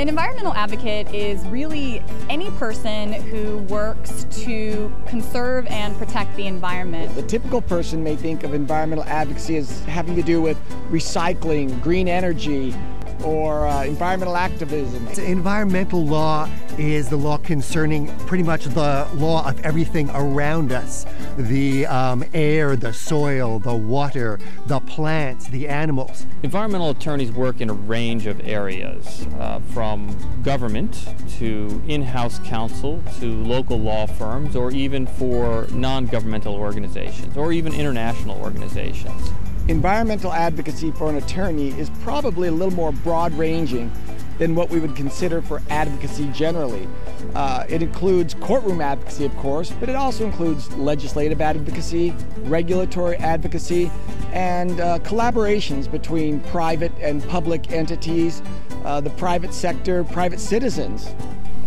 An environmental advocate is really any person who works to conserve and protect the environment. The typical person may think of environmental advocacy as having to do with recycling, green energy, or environmental activism. Environmental law is the law concerning pretty much the law of everything around us. The air, the soil, the water, the plants, the animals. Environmental attorneys work in a range of areas, from government to in-house counsel to local law firms, or even for non-governmental organizations, or even international organizations. Environmental advocacy for an attorney is probably a little more broad-ranging than what we would consider for advocacy generally. It includes courtroom advocacy, of course, but it also includes legislative advocacy, regulatory advocacy, and collaborations between private and public entities, the private sector, private citizens.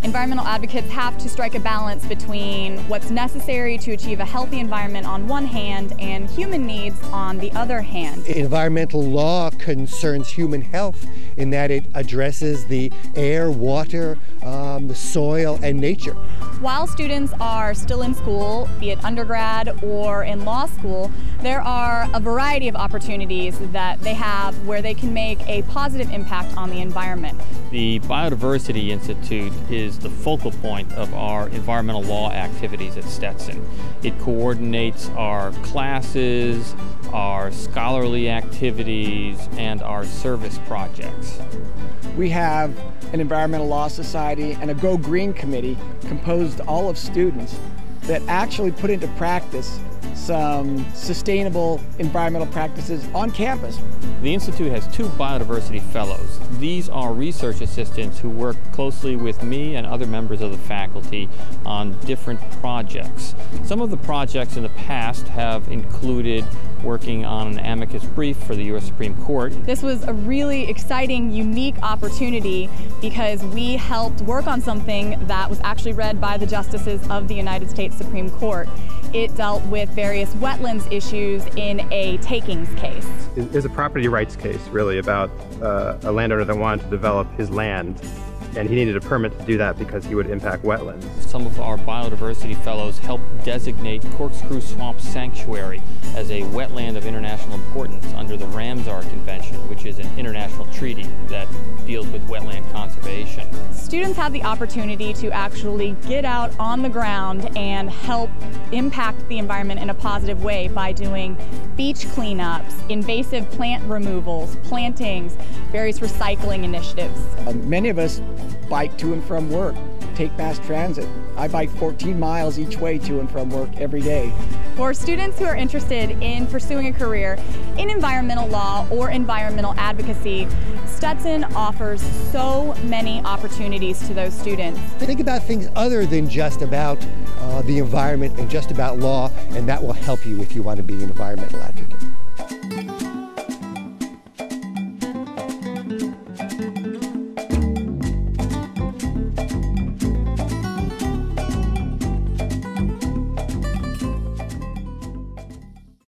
Environmental advocates have to strike a balance between what's necessary to achieve a healthy environment on one hand and human needs on the other hand. Environmental law concerns human health in that it addresses the air, water, the soil, and nature. While students are still in school, be it undergrad or in law school, there are a variety of opportunities that they have where they can make a positive impact on the environment. The Biodiversity Institute is the focal point of our environmental law activities at Stetson. It coordinates our classes, our scholarly activities, and our service projects. We have an environmental law society and a Go Green committee composed all of students that actually put into practice some sustainable environmental practices on campus. The Institute has 2 biodiversity fellows. These are research assistants who work closely with me and other members of the faculty on different projects. Some of the projects in the past have included working on an amicus brief for the U.S. Supreme Court. This was a really exciting, unique opportunity because we helped work on something that was actually read by the justices of the United States Supreme Court. It dealt with various wetlands issues in a takings case. It was a property rights case, really, about a landowner that wanted to develop his land, and he needed a permit to do that because he would impact wetlands. Some of our biodiversity fellows helped designate Corkscrew Swamp Sanctuary as a wetland of international importance under the Ramsar Convention, which is an international treaty that deals with wetland conservation. Students have the opportunity to actually get out on the ground and help impact the environment in a positive way by doing beach cleanups, invasive plant removals, plantings, various recycling initiatives. Many of us bike to and from work, take mass transit. I bike 14 miles each way to and from work every day. For students who are interested in pursuing a career in environmental law or environmental advocacy, Stetson offers so many opportunities to those students. Think about things other than just about the environment and just about law, and that will help you if you want to be an environmental advocate.